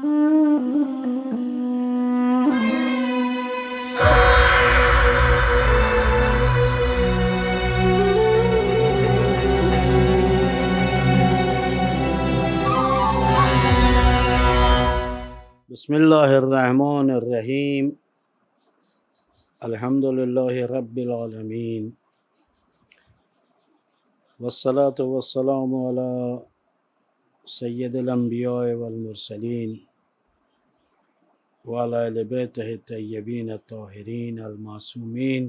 بسم اللہ الرحمن الرحیم الحمد للہ رب العالمین والصلاة والسلام علی سید الانبیاء والمرسلین وعلی اہل بیتہ الطیبین الطاہرین المعصومین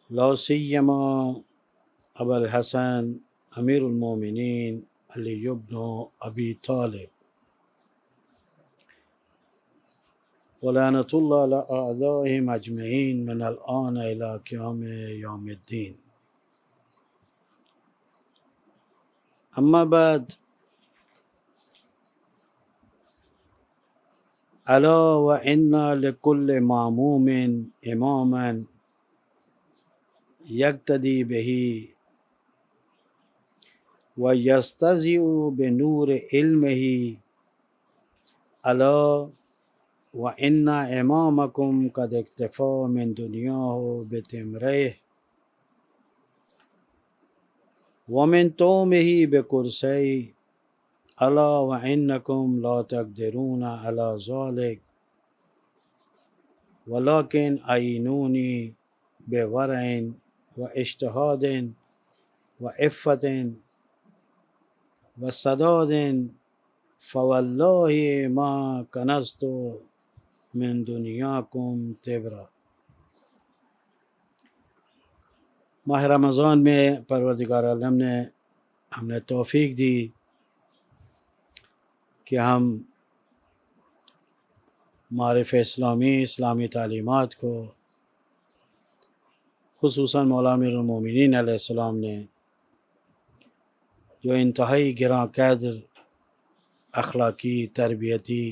لا سیما ابا الحسن امیر المومنین علی بن ابی طالب ولعنۃ اللہ علی اعدائہم اجمعین من الآن الی قیام یوم الدین. اما بعد، الا وان لکل معموم اماما یقتدی بہ ویستضیء بنور علمہ، الا وان امامکم قد اکتفی من دنیاہ بتمرہ ومن تومہ بکرسیہ، الا وانکم لا تقدرون علی ذلک ولکن اعینونی بورع واجتہاد وعفۃ وسداد فواللہ ما کنزت من دنیاکم تبرا. ماہ رمضان میں پروردگار عالم نے ہمیں توفیق دی کہ ہم معارف اسلامی تعلیمات کو، خصوصاً مولا امیر المومنین علیہ السلام نے جو انتہائی گراں قدر اخلاقی، تربیتی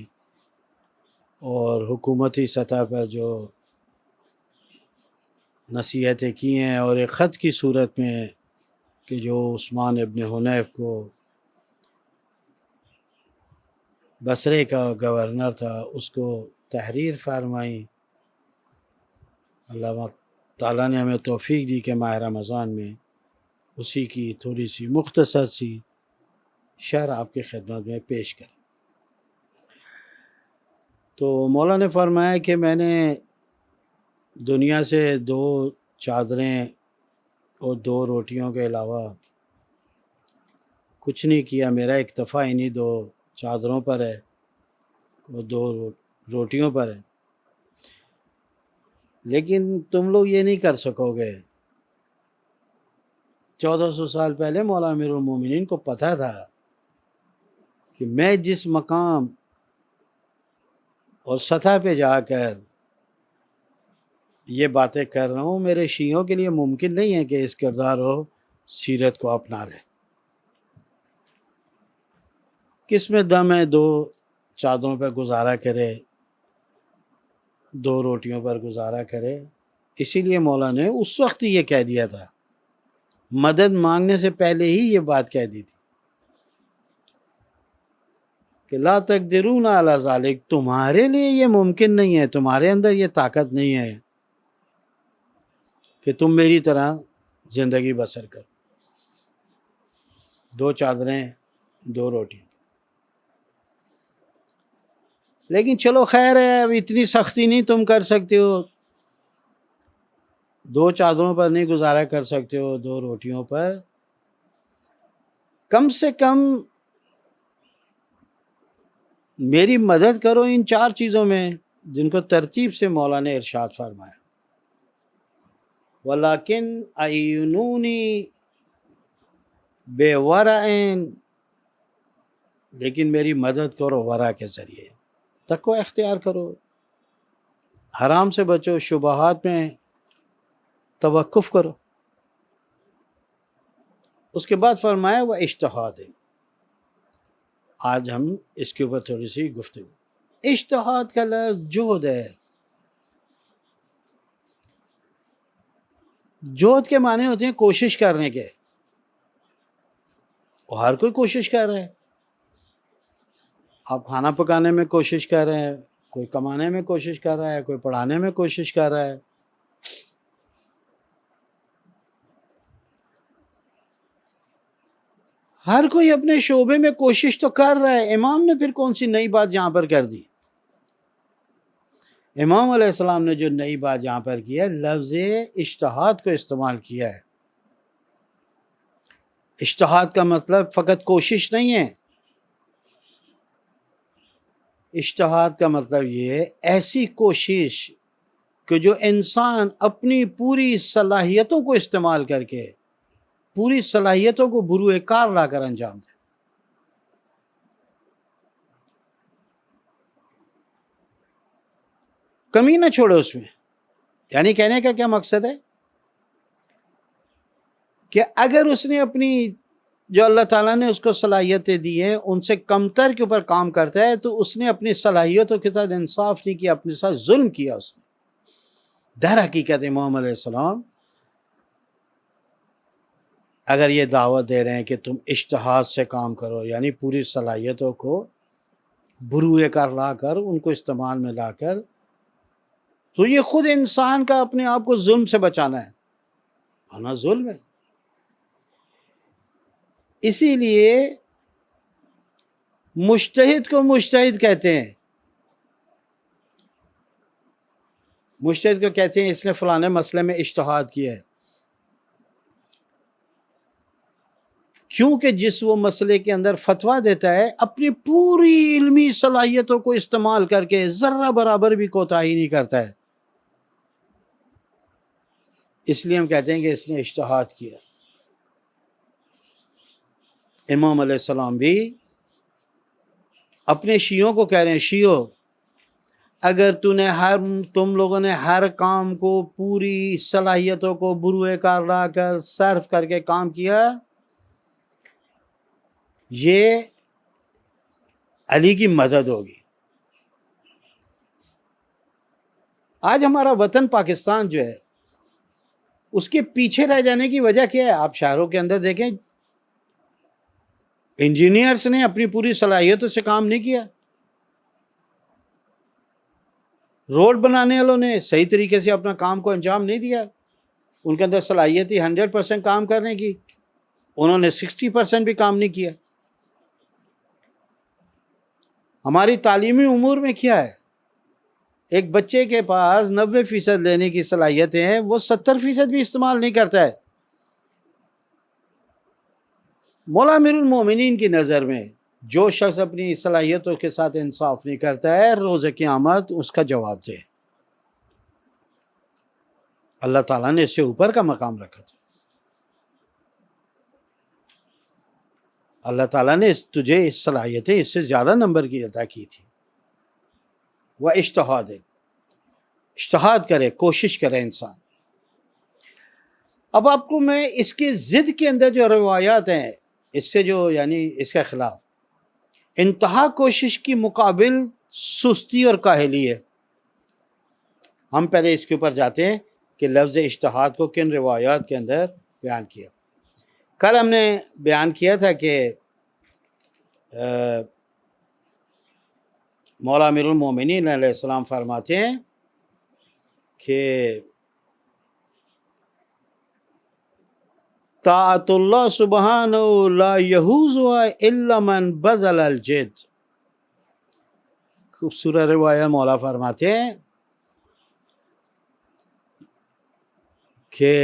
اور حکومتی سطح پر جو نصیحتیں کی ہیں، اور ایک خط کی صورت میں کہ جو عثمان ابن حنیف کو بصرے کا گورنر تھا اس کو تحریر فرمائی. اللہ تعالیٰ نے ہمیں توفیق دی کہ ماہ رمضان میں اسی کی تھوڑی سی مختصر سی شرح آپ کی خدمت میں پیش کریں. تو مولا نے فرمایا کہ میں نے دنیا سے 2 چادریں اور 2 روٹیوں کے علاوہ کچھ نہیں کیا. میرا اکتفا انہی 2 چادروں پر ہے اور 2 روٹیوں پر ہے. لیکن تم لوگ یہ نہیں کر سکو گے. 1400 سال پہلے مولا امیر المومنین کو پتہ تھا کہ میں جس مقام اور سطح پہ جا کر یہ باتیں کر رہا ہوں، میرے شیعوں کے لیے ممکن نہیں ہے کہ اس کردار و سیرت کو اپنا لیں. کس میں دم ہے 2 چادروں پہ گزارا کرے، 2 روٹیوں پر گزارا کرے؟ اسی لیے مولا نے اس وقت یہ کہہ دیا تھا، مدد مانگنے سے پہلے ہی یہ بات کہہ دی تھی کہ لا تقدرون علی ذالک، تمہارے لیے یہ ممکن نہیں ہے، تمہارے اندر یہ طاقت نہیں ہے کہ تم میری طرح زندگی بسر کرو. 2 چادریں 2 روٹیاں. لیکن چلو خیر ہے، اب اتنی سختی نہیں تم کر سکتے ہو، 2 چادروں پر نہیں گزارا کر سکتے ہو، 2 روٹیوں پر کم سے کم میری مدد کرو ان 4 چیزوں میں جن کو ترتیب سے مولا نے ارشاد فرمایا. وَلَكِنْ أَعِينُونِي بِوَرَعٍ، لیکن میری مدد کرو ورع کے ذریعے. تقوی اختیار کرو، حرام سے بچو، شبہات میں توقف کرو. اس کے بعد فرمایا وہ اجتہاد. آج ہم اس کے اوپر تھوڑی سی گفتگو. اجتہاد کا لفظ جہد ہے. جہد کے معنی ہوتے ہیں کوشش کرنے کے. اور ہر کوئی کوشش کر رہا ہے. آپ کھانا پکانے میں کوشش کر رہے ہیں، کوئی کمانے میں کوشش کر رہا ہے، کوئی پڑھانے میں کوشش کر رہا ہے. ہر کوئی اپنے شعبے میں کوشش تو کر رہا ہے. امام نے پھر کون سی نئی بات یہاں پر کر دی؟ امام علیہ السلام نے جو نئی بات یہاں پر کی ہے، لفظ اجتہاد کو استعمال کیا ہے. اجتہاد کا مطلب فقط کوشش نہیں ہے. اجتہاد کا مطلب یہ ہے ایسی کوشش کہ جو انسان اپنی پوری صلاحیتوں کو استعمال کر کے پوری صلاحیتوں کو بروئے کار لا کر انجام دے. کمی نہ چھوڑے اس میں. یعنی کہنے کا کیا مقصد ہے کہ اگر اس نے اپنی جو اللہ تعالیٰ نے اس کو صلاحیتیں دی ہیں ان سے کمتر کے اوپر کام کرتا ہے تو اس نے اپنی صلاحیتوں کے ساتھ انصاف نہیں کیا، اپنے ساتھ ظلم کیا اس نے. در حقیقت امام علیہ السلام اگر یہ دعوت دے رہے ہیں کہ تم اجتہاد سے کام کرو، یعنی پوری صلاحیتوں کو بروئے کار لا کر ان کو استعمال میں لا کر، تو یہ خود انسان کا اپنے آپ کو ظلم سے بچانا ہے، ورنہ ظلم ہے. اسی لیے مجتہد کو مجتہد کہتے ہیں. مجتہد کو کہتے ہیں اس نے فلانے مسئلے میں اجتہاد کیا ہے، کیونکہ جس وہ مسئلے کے اندر فتویٰ دیتا ہے اپنی پوری علمی صلاحیتوں کو استعمال کر کے ذرہ برابر بھی کوتاہی نہیں کرتا ہے. اس لیے ہم کہتے ہیں کہ اس نے اجتہاد کیا. امام علیہ السلام بھی اپنے شیعوں کو کہہ رہے ہیں، شیعوں اگر تم لوگوں نے ہر کام کو پوری صلاحیتوں کو بروئے کار لا کر صرف کر کے کام کیا، یہ علی کی مدد ہوگی. آج ہمارا وطن پاکستان جو ہے اس کے پیچھے رہ جانے کی وجہ کیا ہے؟ آپ شہروں کے اندر دیکھیں، انجینئرز نے اپنی پوری صلاحیتوں سے کام نہیں کیا. روڈ بنانے والوں نے صحیح طریقے سے اپنا کام کو انجام نہیں دیا. ان کے اندر صلاحیت تھی 100% کام کرنے کی، انہوں نے 60% بھی کام نہیں کیا. ہماری تعلیمی امور میں کیا ہے؟ ایک بچے کے پاس 90% لینے کی صلاحیتیں ہیں، وہ 70% بھی استعمال نہیں کرتا ہے. مولا امیر المومنین کی نظر میں جو شخص اپنی صلاحیتوں کے ساتھ انصاف نہیں کرتا ہے، روز قیامت اس کا جواب دے. اللہ تعالیٰ نے اس سے اوپر کا مقام رکھا تھا. اللہ تعالیٰ نے تجھے اس صلاحیتیں اس سے زیادہ نمبر کی عطا کی تھی. وہ اجتہاد کرے، کوشش کرے انسان. اب آپ کو میں اس کی ضد کے اندر جو روایات ہیں، اس سے جو یعنی اس کے خلاف انتہا کوشش کی مقابل سستی اور کاہلی ہے. ہم پہلے اس کے اوپر جاتے ہیں کہ لفظ اجتہاد کو کن روایات کے اندر بیان کیا. کل ہم نے بیان کیا تھا کہ مولا امیر المومنین علیہ السلام فرماتے ہیں کہ طاعت اللہ سبحانہ لا یحوزها الا من بذل الجد. خوبصورت روایت مولا فرماتے ہیں کہ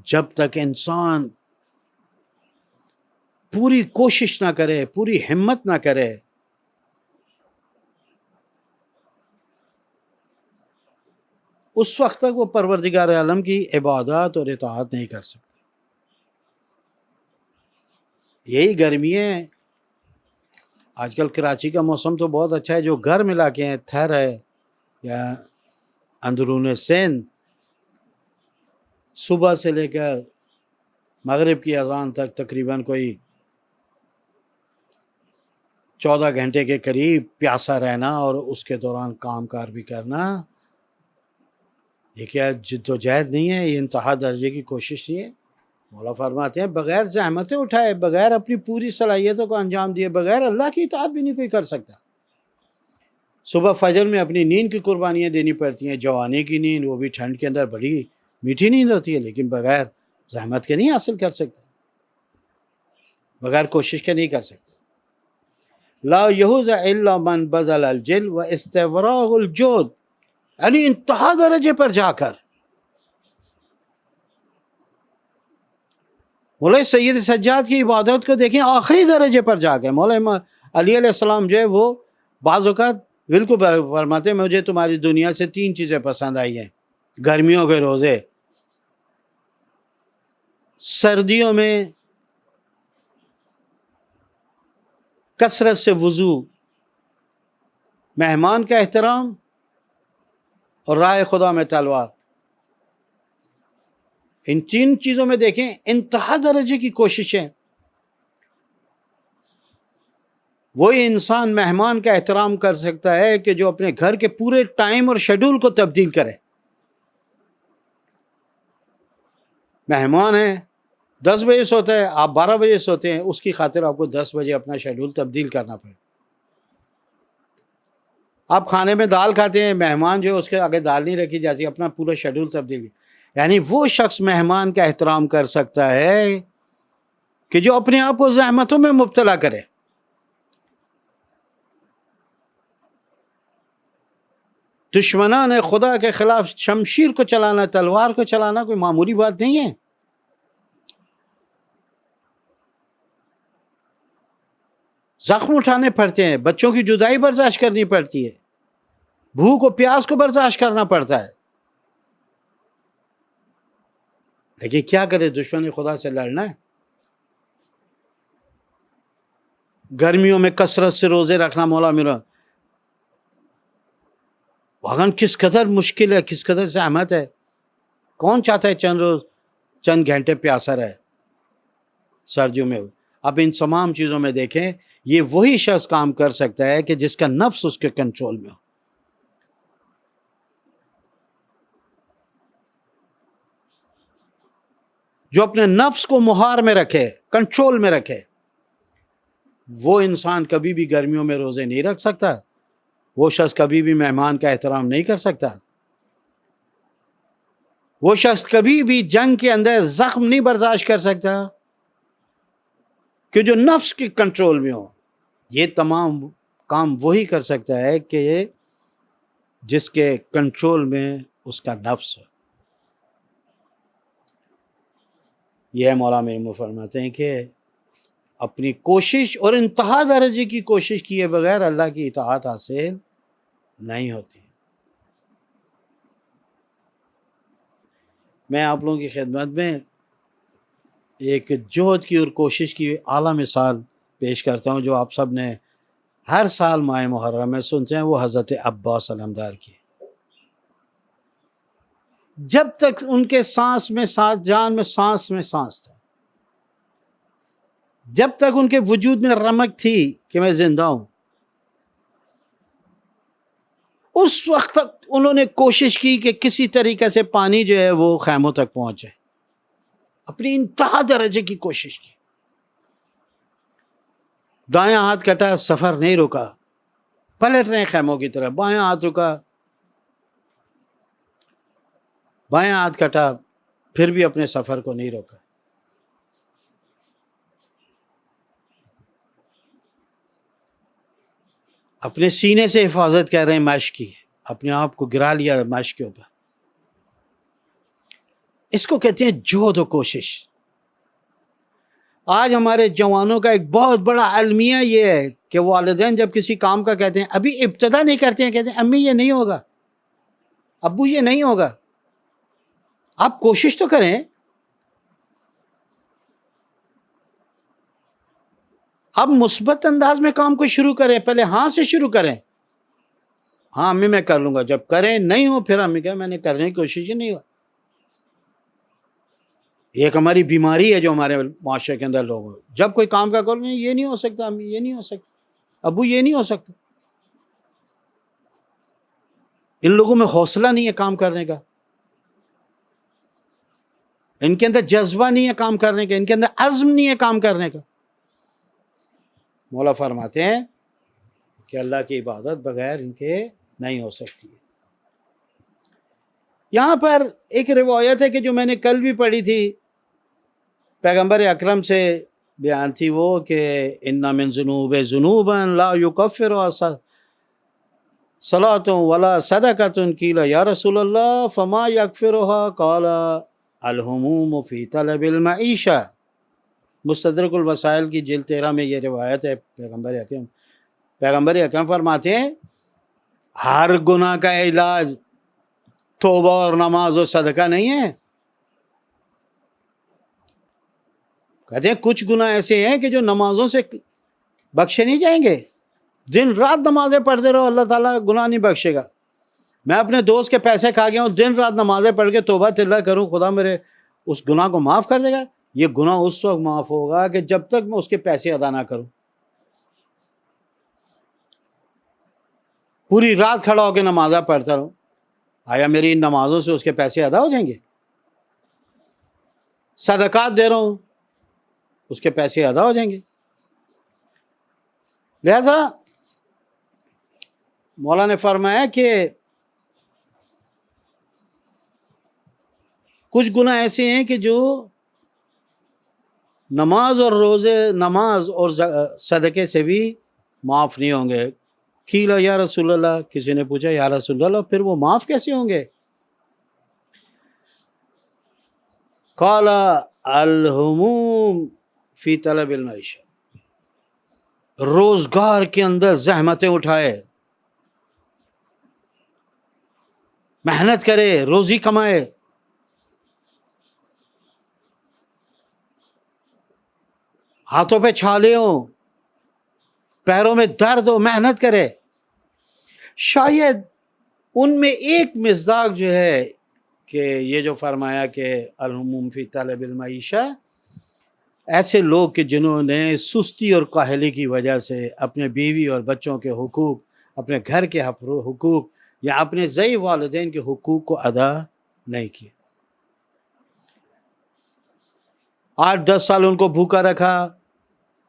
جب تک انسان پوری کوشش نہ کرے، پوری ہمت نہ کرے، اس وقت تک وہ پروردگار عالم کی عبادات اور اطاعت نہیں کر سکتے. یہی گرمی ہے. آج کل کراچی کا موسم تو بہت اچھا ہے، جو گرم علاقے ہیں، تھر ہے یا اندرون سندھ، صبح سے لے کر مغرب کی اذان تک تقریباً کوئی 14 گھنٹے کے قریب پیاسا رہنا اور اس کے دوران کام کار بھی کرنا، یہ کیا جد و جہد نہیں ہے؟ یہ انتہا درجے کی کوشش نہیں ہے؟ مولا فرماتے ہیں بغیر زحمتیں اٹھائے، بغیر اپنی پوری صلاحیتوں کو انجام دیے، بغیر اللہ کی اطاعت بھی نہیں کوئی کر سکتا۔ صبح فجر میں اپنی نیند کی قربانیاں دینی پڑتی ہیں، جوانی کی نیند، وہ بھی ٹھنڈ کے اندر بڑی میٹھی نیند ہوتی ہے، لیکن بغیر زحمت کے نہیں حاصل کر سکتا، بغیر کوشش کے نہیں کر سکتا۔ لا یحوز الا من بذل الجل و استفراغ الجود، یعنی انتہا درجے پر جا کر مولا سید سجاد کی عبادت کو دیکھیں، آخری درجے پر جا کے مولا علی علیہ السلام جو ہے وہ بعض اوقات بالکل فرماتے ہیں مجھے تمہاری دنیا سے 3 چیزیں پسند آئی ہیں: گرمیوں کے روزے، سردیوں میں کثرت سے وضو، مہمان کا احترام، اور راہ خدا میں تلوار۔ ان 3 چیزوں میں دیکھیں انتہا درجے کی کوششیں۔ وہی انسان مہمان کا احترام کر سکتا ہے کہ جو اپنے گھر کے پورے ٹائم اور شیڈول کو تبدیل کرے۔ مہمان ہے 10 بجے سوتا ہے، آپ 12 بجے سوتے ہیں، اس کی خاطر آپ کو 10 بجے اپنا شیڈول تبدیل کرنا پڑے۔ آپ کھانے میں دال کھاتے ہیں، مہمان جو ہے اس کے آگے دال نہیں رکھی جاتی، اپنا پورا شیڈول تبدیل۔ یعنی وہ شخص مہمان کا احترام کر سکتا ہے کہ جو اپنے آپ کو زحمتوں میں مبتلا کرے۔ دشمنان خدا کے خلاف شمشیر کو چلانا، تلوار کو چلانا کوئی معمولی بات نہیں ہے۔ زخم اٹھانے پڑتے ہیں، بچوں کی جدائی برداشت کرنی پڑتی ہے، بھوک و پیاس کو برداشت کرنا پڑتا ہے، لیکن کیا کرے، دشمن خدا سے لڑنا ہے۔ گرمیوں میں کثرت سے روزے رکھنا مولا میرا واقعاً کس قدر مشکل ہے، کس قدر زحمت ہے۔ کون چاہتا ہے چند گھنٹے پیاسا رہے سردیوں میں؟ اب ان تمام چیزوں میں دیکھیں یہ وہی شخص کام کر سکتا ہے کہ جس کا نفس اس کے کنٹرول میں ہو، جو اپنے نفس کو مہار میں رکھے، کنٹرول میں رکھے۔ وہ انسان کبھی بھی گرمیوں میں روزے نہیں رکھ سکتا، وہ شخص کبھی بھی مہمان کا احترام نہیں کر سکتا، وہ شخص کبھی بھی جنگ کے اندر زخم نہیں برداشت کر سکتا کہ جو نفس کے کنٹرول میں ہو۔ یہ تمام کام وہی کر سکتا ہے کہ جس کے کنٹرول میں اس کا نفس ہو۔ یہ مولا میرے فرماتے ہیں کہ اپنی کوشش اور انتہا درجے کی کوشش کیے بغیر اللہ کی اطاعت حاصل نہیں ہوتی۔ میں آپ لوگوں کی خدمت میں ایک جہد کی اور کوشش کی اعلیٰ مثال پیش کرتا ہوں جو آپ سب نے ہر سال ماہ محرم میں سنتے ہیں، وہ حضرت عباس علمدار کی۔ جب تک ان کے سانس میں سانس، جان میں سانس تھا، جب تک ان کے وجود میں رمق تھی کہ میں زندہ ہوں، اس وقت تک انہوں نے کوشش کی کہ کسی طریقے سے پانی جو ہے وہ خیموں تک پہنچ جائے، اپنی انتہا درجے کی کوشش کی۔ دایاں ہاتھ کٹا، سفر نہیں رکا، پلٹ رہے خیموں کی طرف، بایاں ہاتھ رکا، بایاں ہاتھ کٹا، پھر بھی اپنے سفر کو نہیں روکا۔ اپنے سینے سے حفاظت کر رہے ہیں مشق کی، اپنے آپ کو گرا لیا مشق کے اوپر۔ اس کو کہتے ہیں جہد و کوشش۔ آج ہمارے جوانوں کا ایک بہت بڑا المیہ یہ ہے کہ والدین جب کسی کام کا کہتے ہیں، ابھی ابتدا نہیں کرتے ہیں، کہتے ہیں امی یہ نہیں ہوگا، ابو یہ نہیں ہوگا۔ آپ کوشش تو کریں، اب مثبت انداز میں کام کو شروع کریں، پہلے ہاں سے شروع کریں۔ ہاں امی میں کر لوں گا، جب کریں نہیں ہو پھر امی کہیں میں نے کرنے کی کوشش ہی نہیں ہوا۔ ایک ہماری بیماری ہے جو ہمارے معاشرے کے اندر لوگ ہیں، جب کوئی کام کا کرو یہ نہیں ہو سکتا، امی یہ نہیں ہو سکتا، ابو یہ نہیں ہو سکتا۔ ان لوگوں میں حوصلہ نہیں ہے کام کرنے کا۔ ان کے اندر جذبہ نہیں ہے کام کرنے کا، ان کے اندر عزم نہیں ہے کام کرنے کا۔ مولا فرماتے ہیں کہ اللہ کی عبادت بغیر ان کے نہیں ہو سکتی۔ یہاں پر ایک روایت ہے کہ جو میں نے کل بھی پڑھی تھی، پیغمبر اکرم سے بیان تھی وہ کہ ان من ذنوب ذنوبا لا یکفرها صلاۃ ولا صدقۃ قیل یا رسول اللہ فما یکفرها قال الہموم فی طلب المعیشہ۔ مستدرک الوسائل کی جلد 13 میں یہ روایت ہے۔ پیغمبر اکرم فرماتے ہیں ہر گناہ کا علاج توبہ اور نماز و صدقہ نہیں ہے۔ کہتے ہیں کچھ گناہ ایسے ہیں کہ جو نمازوں سے بخشے نہیں جائیں گے، دن رات نمازیں پڑھتے رہو اللہ تعالیٰ گناہ نہیں بخشے گا۔ میں اپنے دوست کے پیسے کھا گیا ہوں، دن رات نمازیں پڑھ کے توبہ تلہ کروں، خدا میرے اس گناہ کو معاف کر دے گا؟ یہ گناہ اس وقت معاف ہوگا کہ جب تک میں اس کے پیسے ادا نہ کروں۔ پوری رات کھڑا ہو کے نمازیں پڑھتا رہوں، آیا میری ان نمازوں سے اس کے پیسے ادا ہو جائیں گے؟ صدقات دے رہا ہوں، اس کے پیسے ادا ہو جائیں گے؟ لہذا مولا نے فرمایا کہ کچھ گناہ ایسے ہیں کہ جو نماز اور روزے، نماز اور صدقے سے بھی معاف نہیں ہوں گے۔ قیل یا رسول اللہ، کسی نے پوچھا یا رسول اللہ پھر وہ معاف کیسے ہوں گے؟ قال الہموم فی طلب المعیشہ، روزگار کے اندر زحمتیں اٹھائے، محنت کرے، روزی کمائے، ہاتھوں پہ چھالے ہوں، پیروں میں درد ہو، محنت کرے۔ شاید ان میں ایک مصداق جو ہے کہ یہ جو فرمایا کہ الہموم فی طلب المعیشہ، ایسے لوگ کہ جنہوں نے سستی اور کاہلی کی وجہ سے اپنے بیوی اور بچوں کے حقوق، اپنے گھر کے حقوق یا اپنے ضعیف والدین کے حقوق کو ادا نہیں کیے، 8-10 سال ان کو بھوکا رکھا،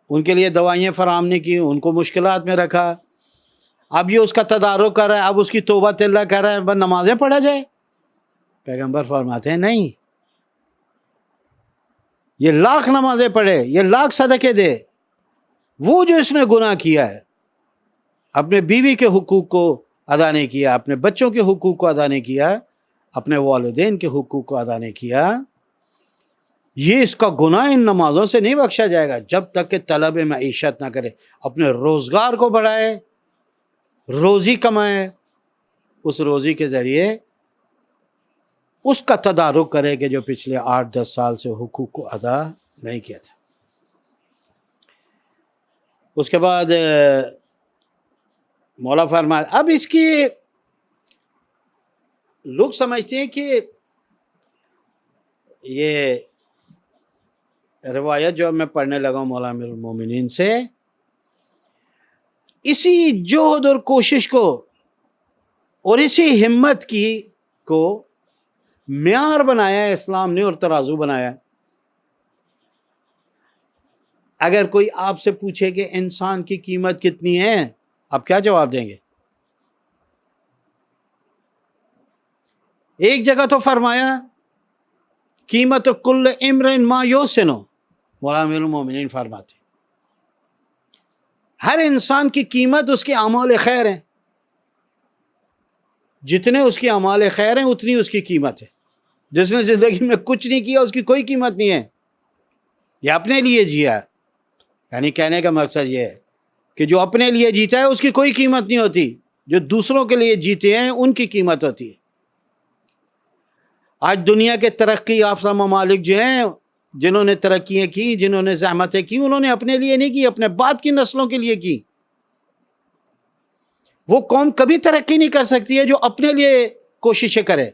ان کے لیے دوائیاں فراہم نہیں کی، ان کو مشکلات میں رکھا، اب یہ اس کا تدارک کر رہا ہے، اب اس کی توبہ تلہ کر رہا ہے، بس نمازیں پڑھا جائے؟ پیغمبر فرماتے ہیں نہیں، یہ لاکھ نمازیں پڑھے، یہ لاکھ صدقے دے، وہ جو اس نے گناہ کیا ہے، اپنے بیوی کے حقوق کو ادا نہیں کیا، اپنے بچوں کے حقوق کو ادا نہیں کیا، اپنے والدین کے حقوق کو ادا نہیں کیا، یہ اس کا گناہ ان نمازوں سے نہیں بخشا جائے گا جب تک کہ طلب معیشت نہ کرے، اپنے روزگار کو بڑھائے، روزی کمائے، اس روزی کے ذریعے اس کا تدارک کرے کہ جو پچھلے 8-10 سال سے حقوق کو ادا نہیں کیا تھا۔ اس کے بعد مولا فرمایا، اب اس کی لوگ سمجھتے ہیں کہ یہ روایت جو میں پڑھنے لگا ہوں مولا امیر المومنین سے، اسی جہد اور کوشش کو اور اسی ہمت کی کو معیار بنایا ہے اسلام نے اور ترازو بنایا۔ اگر کوئی آپ سے پوچھے کہ انسان کی قیمت کتنی ہے، آپ کیا جواب دیں گے؟ ایک جگہ تو فرمایا قیمت کل امرئ ما یحسن، مولا امیر المومنین فرماتے ہر انسان کی قیمت اس کے اعمال خیر ہیں، جتنے اس کے اعمال خیر ہیں اتنی اس کی قیمت ہے۔ جس نے زندگی میں کچھ نہیں کیا اس کی کوئی قیمت نہیں ہے، یہ اپنے لیے جیا، یعنی کہنے کا مقصد یہ ہے کہ جو اپنے لیے جیتا ہے اس کی کوئی قیمت نہیں ہوتی، جو دوسروں کے لیے جیتے ہیں ان کی قیمت ہوتی ہے۔ آج دنیا کے ترقی یافتہ ممالک جو ہیں، جنہوں نے ترقیاں کی، جنہوں نے زحمتیں کی، انہوں نے اپنے لیے نہیں کی، اپنے بعد کی نسلوں کے لیے کی۔ وہ قوم کبھی ترقی نہیں کر سکتی ہے جو اپنے لیے کوششیں کرے۔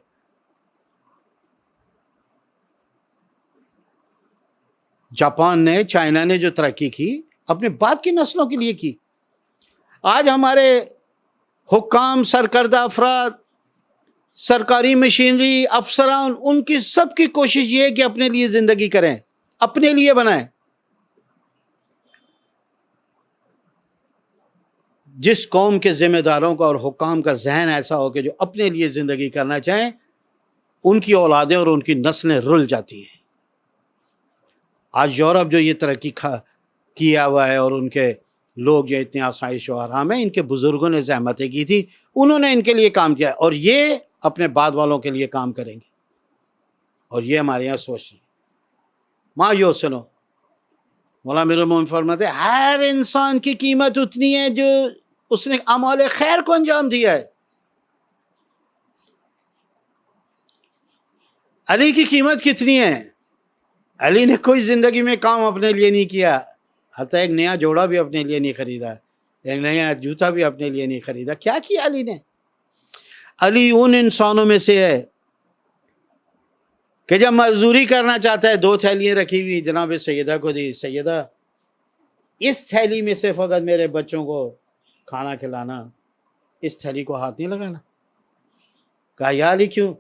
جاپان نے، چائنا نے جو ترقی کی اپنے بعد کی نسلوں کے لیے کی۔ آج ہمارے حکام، سرکردہ افراد سرکاری مشینری، افسران، ان کی سب کی کوشش یہ ہے کہ اپنے لیے زندگی کریں، اپنے لیے بنائیں۔ جس قوم کے ذمہ داروں کا اور حکام کا ذہن ایسا ہو کہ جو اپنے لیے زندگی کرنا چاہیں، ان کی اولادیں اور ان کی نسلیں رل جاتی ہیں۔ آج یورپ جو یہ ترقی کیا ہوا ہے اور ان کے لوگ جو اتنے آسائش و آرام ہیں، ان کے بزرگوں نے زحمتیں کی تھی، انہوں نے ان کے لیے کام کیا، اور یہ اپنے بعد والوں کے لیے کام کریں گے۔ اور یہ ہمارے یہاں سوچ رہی ماں یو سنو، مولانا امیر المومنین فرماتے ہیں ہر انسان کی قیمت اتنی ہے جو اس نے اعمال خیر کو انجام دیا ہے۔ علی کی قیمت کتنی ہے؟ علی نے کوئی زندگی میں کام اپنے لیے نہیں کیا، حتیٰ ایک نیا جوڑا بھی اپنے لیے نہیں خریدا، ایک نیا جوتا بھی اپنے لیے نہیں خریدا۔ کیا کیا علی نے؟ علی ان انسانوں میں سے ہے کہ جب مزدوری کرنا چاہتا ہے 2 تھیلیاں رکھی ہوئی جناب سیدہ کو دی، سیدہ اس تھیلی میں سے فقط میرے بچوں کو کھانا کھلانا، اس تھیلی کو ہاتھ نہیں لگانا۔ کہا یا علی کیوں؟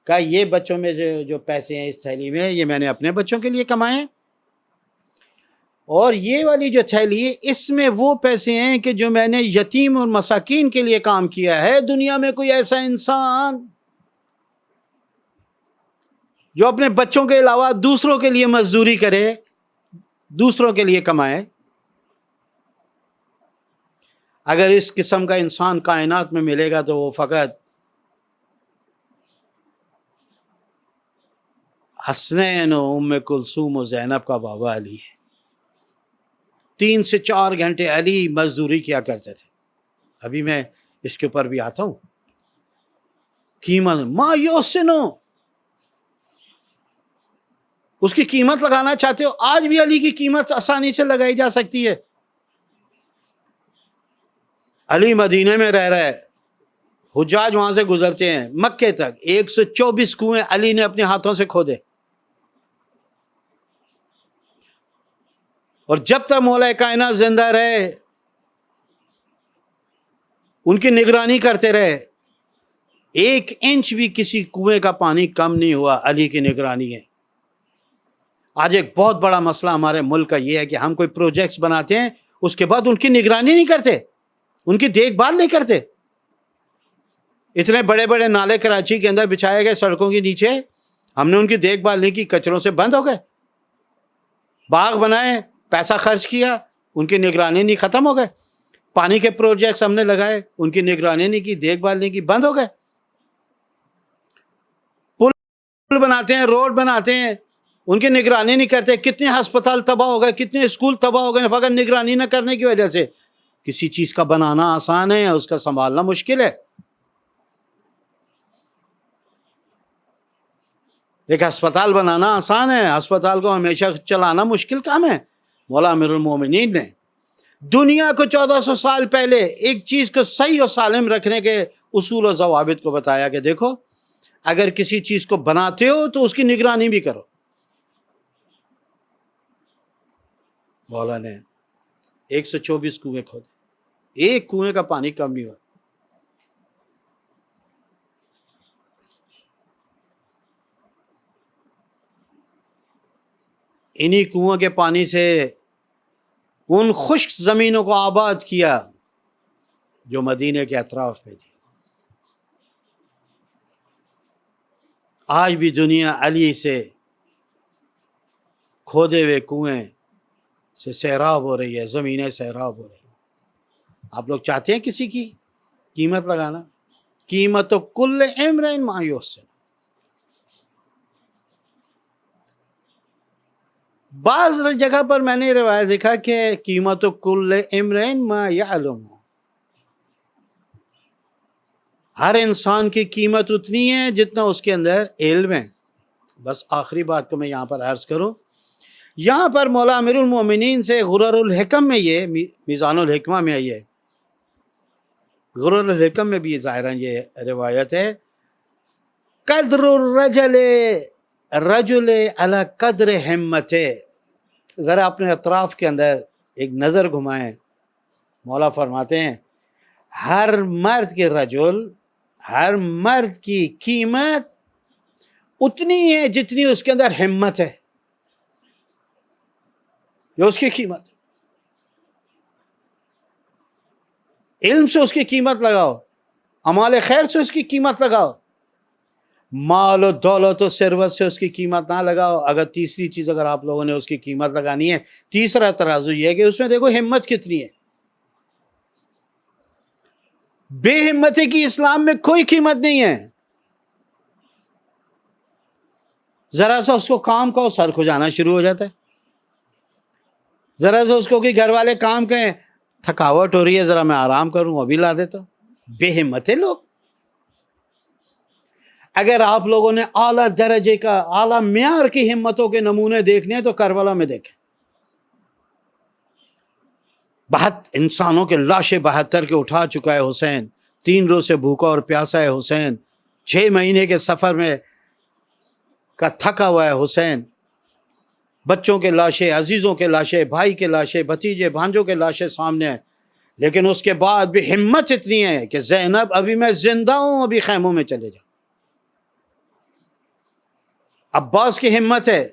کہا یہ بچوں میں جو پیسے ہیں اس تھیلی میں، یہ میں نے اپنے بچوں کے لیے کمائے ہیں، اور یہ والی جو تھیلی ہے اس میں وہ پیسے ہیں کہ جو میں نے یتیم اور مساکین کے لیے کام کیا ہے۔ دنیا میں کوئی ایسا انسان جو اپنے بچوں کے علاوہ دوسروں کے لیے مزدوری کرے، دوسروں کے لیے کمائے، اگر اس قسم کا انسان کائنات میں ملے گا تو وہ فقط حسنین و ام کلثوم و زینب کا بابا علی ہے۔ 3 سے 4 گھنٹے علی مزدوری کیا کرتے تھے۔ ابھی میں اس کے اوپر بھی آتا ہوں۔ قیمت ما یوسنو، اس کی قیمت لگانا چاہتے ہو؟ آج بھی علی کی قیمت آسانی سے لگائی جا سکتی ہے۔ علی مدینے میں رہ رہا ہے، حجاج وہاں سے گزرتے ہیں مکے تک، 124 کنویں علی نے اپنے ہاتھوں سے کھودے، اور جب تک مولا کائنات زندہ رہے ان کی نگرانی کرتے رہے۔ 1 انچ بھی کسی کنویں کا پانی کم نہیں ہوا، علی کی نگرانی ہے۔ آج ایک بہت بڑا مسئلہ ہمارے ملک کا یہ ہے کہ ہم کوئی پروجیکٹس بناتے ہیں، اس کے بعد ان کی نگرانی نہیں کرتے، ان کی دیکھ بھال نہیں کرتے۔ اتنے بڑے بڑے نالے کراچی کے اندر بچھائے گئے سڑکوں کے نیچے، ہم نے ان کی دیکھ بھال نہیں کی، کچروں سے بند ہو گئے۔ باغ بنائے، پیسہ خرچ کیا، ان کی نگرانی نہیں، ختم ہو گئے۔ پانی کے پروجیکٹس ہم نے لگائے، ان کی نگرانی نہیں کی، دیکھ بھال نہیں کی، بند ہو گئے۔ پل بناتے ہیں، روڈ بناتے ہیں، ان کی نگرانی نہیں کرتے۔ کتنے ہسپتال تباہ ہو گئے، کتنے اسکول تباہ ہو گئے، فقط نگرانی نہ کرنے کی وجہ سے۔ کسی چیز کا بنانا آسان ہے، اس کا سنبھالنا مشکل ہے۔ ایک ہسپتال بنانا آسان ہے، ہسپتال کو ہمیشہ چلانا مشکل کام ہے۔ مولا امیر المومنین نے دنیا کو 1400 سال پہلے ایک چیز کو صحیح و سالم رکھنے کے اصول و ضوابط کو بتایا کہ دیکھو، اگر کسی چیز کو بناتے ہو تو اس کی نگرانی بھی کرو۔ مولا نے 124 کنویں کھودے، ایک کنویں کا پانی کم نہیں ہوا۔ انہی کنویں کے پانی سے ان خشک زمینوں کو آباد کیا جو مدینے کے اطراف میں تھی۔ آج بھی دنیا علی سے کھودے ہوئے کنویں سے سیراب ہو رہی ہے، زمینیں سیراب ہو رہی ہیں۔ آپ لوگ چاہتے ہیں کسی کی قیمت لگانا؟ قیمت کل امرئ ما یحسن۔ بعض جگہ پر میں نے روایت دیکھا کہ قیمت کل امرئ ما یعلم، ہر انسان کی قیمت اتنی ہے جتنا اس کے اندر علم ہے۔ بس آخری بات کو میں یہاں پر عرض کروں، یہاں پر مولا امیر المومنین سے غرر الحکم میں، یہ میزان الحکمہ میں یہ غرر الحکم میں بھی ظاہراً یہ روایت ہے، قدر الرجل رجل علی قدر ہمتے۔ ذرا اپنے اطراف کے اندر ایک نظر گھمائیں، مولا فرماتے ہیں ہر مرد کے رجل ہر مرد کی قیمت اتنی ہے جتنی اس کے اندر ہمت ہے، یہ اس کی قیمت۔ علم سے اس کی قیمت لگاؤ، اعمال خیر سے اس کی قیمت لگاؤ، مال و دولت و ثروت سے اس کی قیمت نہ لگاؤ۔ اگر تیسری چیز اگر آپ لوگوں نے اس کی قیمت لگانی ہے، تیسرا ترازو یہ ہے کہ اس میں دیکھو ہمت کتنی ہے۔ بے ہمتی کی اسلام میں کوئی قیمت نہیں ہے۔ ذرا سا اس کو کام کہو سر کھجانا شروع ہو جاتا ہے، ذرا سا اس کو کہ گھر والے کام کہیں تھکاوٹ ہو رہی ہے ذرا میں آرام کروں ابھی لا دیتا ہوں۔ بے ہمت ہے لوگ۔ اگر آپ لوگوں نے اعلیٰ درجے کا اعلیٰ معیار کی ہمتوں کے نمونے دیکھنے ہیں تو کربلا میں دیکھیں۔ انسانوں کے لاشیں 72 کے اٹھا چکا ہے حسین، 3 روز سے بھوکا اور پیاسا ہے حسین، 6 مہینے کے سفر میں کا تھکا ہوا ہے حسین، بچوں کے لاشیں، عزیزوں کے لاشیں، بھائی کے لاشیں، بھتیجے بھانجوں کے لاشیں سامنے ہیں، لیکن اس کے بعد بھی ہمت اتنی ہے کہ زینب ابھی میں زندہ ہوں، ابھی خیموں میں چلے جاؤ۔ عباس کی ہمت ہے،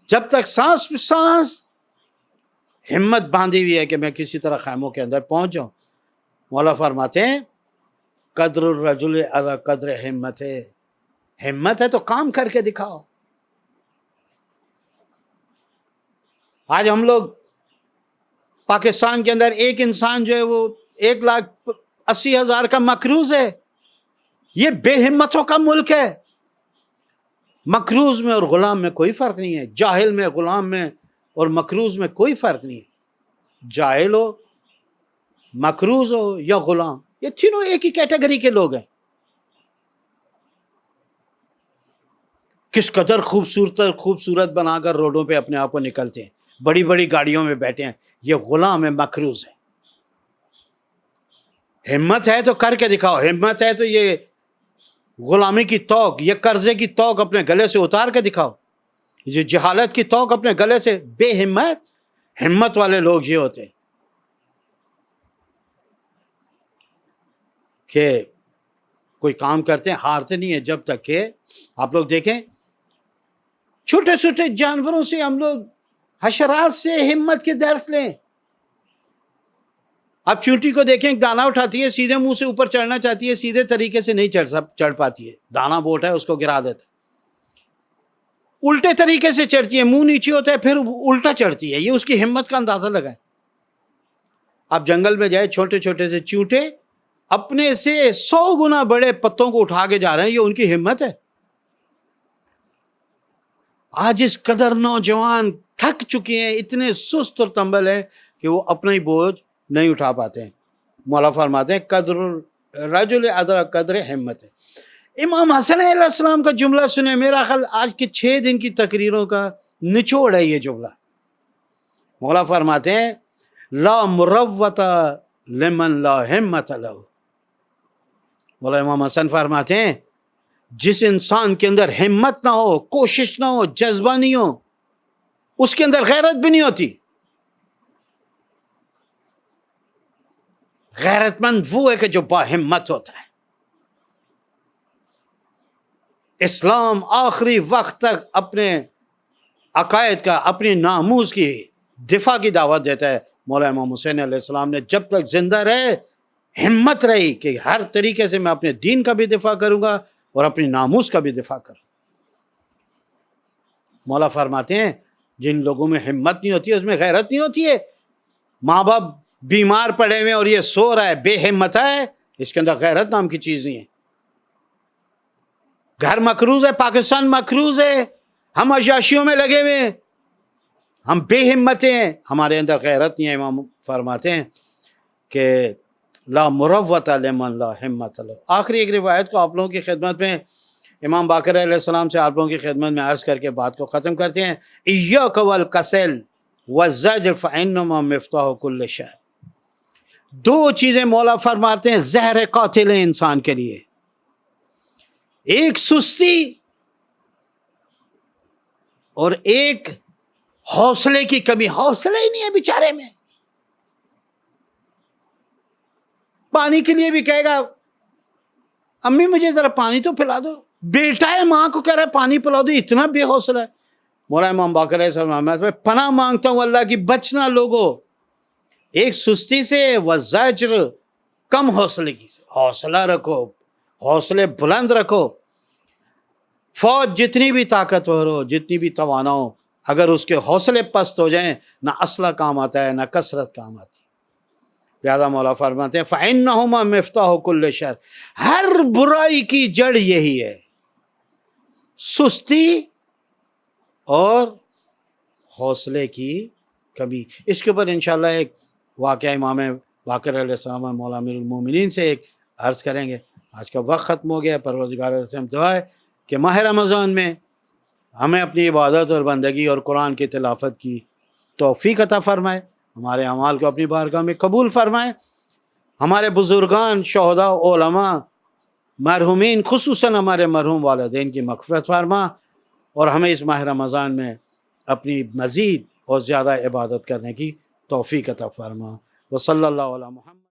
جب تک سانس پہ سانس ہمت باندھی ہوئی ہے کہ میں کسی طرح خیموں کے اندر پہنچ جاؤں۔ مولا فرماتے ہیں قدر الرجل علی قدر ہمت ہے، ہمت ہے تو کام کر کے دکھاؤ۔ آج ہم لوگ پاکستان کے اندر ایک انسان جو ہے وہ 1,80,000 کا مقروض ہے، یہ بے ہمتوں کا ملک ہے۔ مقروض میں اور غلام میں کوئی فرق نہیں ہے، جاہل میں، غلام میں اور مقروض میں کوئی فرق نہیں ہے۔ جاہل ہو، مقروض ہو یا غلام، یہ تینوں ایک ہی کیٹیگری کے لوگ ہیں۔ کس قدر خوبصورت بنا کر روڈوں پہ اپنے آپ کو نکلتے ہیں، بڑی بڑی گاڑیوں میں بیٹھے ہیں، یہ غلام ہے، مقروض ہے۔ ہمت ہے تو کر کے دکھاؤ، ہمت ہے تو یہ غلامی کی توق، یہ قرضے کی توق اپنے گلے سے اتار کے دکھاؤ، یہ جہالت کی توق اپنے گلے سے۔ بے ہمت والے لوگ یہ ہوتے ہیں کہ کوئی کام کرتے ہیں ہارتے نہیں ہیں، جب تک کہ آپ لوگ دیکھیں چھوٹے چھوٹے جانوروں سے ہم لوگ، حشرات سے ہمت کے درس لیں۔ آپ چونٹی کو دیکھیں، دانا اٹھاتی ہے، سیدھے منہ سے اوپر چڑھنا چاہتی ہے، سیدھے طریقے سے نہیں چڑھ پاتی ہے، دانا بوٹ ہے اس کو گرا دیتا ہے۔ الٹے طریقے سے چڑھتی ہے، منہ نیچے ہوتا ہے پھر الٹا چڑھتی ہے، یہ اس کی ہمت کا اندازہ لگائیں۔ آپ جنگل میں جائے، چھوٹے چھوٹے سے چونٹے اپنے سے 100 گنا بڑے پتوں کو اٹھا کے جا رہے ہیں، یہ ان کی ہمت ہے۔ آج اس قدر نوجوان تھک چکے ہیں، اتنے سست اور تنبل ہیں کہ وہ اپنا ہی بوجھ نہیں اٹھا پاتے ہیں۔ مولا فرماتے ہیں قدر رجل ادر قدر ہمت ہے۔ امام حسن علیہ السلام کا جملہ سنیں، میرا خیال آج کے 6 دن کی تقریروں کا نچوڑ ہے یہ جملہ۔ مولا فرماتے ہیں لا مروت لمن لا ہمت لہ۔ مولا امام حسن فرماتے ہیں جس انسان کے اندر ہمت نہ ہو، کوشش نہ ہو، جذبہ نہیں ہو، اس کے اندر غیرت بھی نہیں ہوتی۔ غیرت مند وہ ہے کہ جو باہمت ہوتا ہے۔ اسلام آخری وقت تک اپنے عقائد کا، اپنی ناموس کی دفاع کی دعوت دیتا ہے۔ مولا امام حسین علیہ السلام نے جب تک زندہ رہے ہمت رہی کہ ہر طریقے سے میں اپنے دین کا بھی دفاع کروں گا اور اپنی ناموس کا بھی دفاع کروں۔ مولا فرماتے ہیں جن لوگوں میں ہمت نہیں ہوتی ہے اس میں غیرت نہیں ہوتی ہے۔ ماں باپ بیمار پڑے ہوئے اور یہ سو رہا ہے، بے ہمت ہے، اس کے اندر غیرت نام کی چیز نہیں ہے۔ گھر مقروض ہے، پاکستان مقروض ہے، ہم عیاشیوں میں لگے ہوئے ہیں، ہم بے ہمتیں ہیں، ہمارے اندر غیرت نہیں ہے۔ امام فرماتے ہیں کہ لا مروت لمن لا ہمت لہ۔ آخری ایک روایت کو آپ لوگوں کی خدمت میں، امام باقر علیہ السلام سے آپ لوگوں کی خدمت میں عرض کر کے بات کو ختم کرتے ہیں۔ ایاک والکسل والزجر فانما مفتاح کل شر۔ 2 چیزیں مولا فرماتے ہیں زہر قاتل ہیں انسان کے لیے، ایک سستی اور ایک حوصلے کی کمی۔ حوصلہ ہی نہیں ہے بیچارے میں، پانی کے لیے بھی کہے گا امی مجھے ذرا پانی تو پلا دو، بیٹا ہے ماں کو کہہ رہا ہے پانی پلا دو، اتنا بے حوصلہ ہے۔ مولانا امام باقر علیہ السلام، میں پناہ مانگتا ہوں اللہ کی، بچنا لوگو ایک سستی سے، وزجر کم حوصلگی سے، حوصلہ رکھو، حوصلے بلند رکھو۔ فوج جتنی بھی طاقتور ہو، جتنی بھی توانا ہو، اگر اس کے حوصلے پست ہو جائیں، نہ اسلحہ کام آتا ہے، نہ کثرت کام آتی ہے۔ لہذا مولا فرماتے ہیں فَإِنَّهُمَا مِفْتَاحُ كُلِّ شَرٍ، ہر برائی کی جڑ یہی ہے، سستی اور حوصلے کی کمی۔ اس کے اوپر انشاءاللہ ایک واقعہ امام باقر علیہ السلام مولا امیر المومنین سے ایک عرض کریں گے۔ آج کا وقت ختم ہو گیا۔ پروردگار علیہ السلام دعا ہے کہ ماہ رمضان میں ہمیں اپنی عبادت اور بندگی اور قرآن کی تلاوت کی توفیق عطا فرمائے، ہمارے اعمال کو اپنی بارگاہ میں قبول فرمائے، ہمارے بزرگان، شہداء، علماء، مرحومین، خصوصاً ہمارے مرحوم والدین کی مغفرت فرما، اور ہمیں اس ماہ رمضان میں اپنی مزید اور زیادہ عبادت کرنے کی توفیق عطا فرما۔ وصلی اللہ علی محمد۔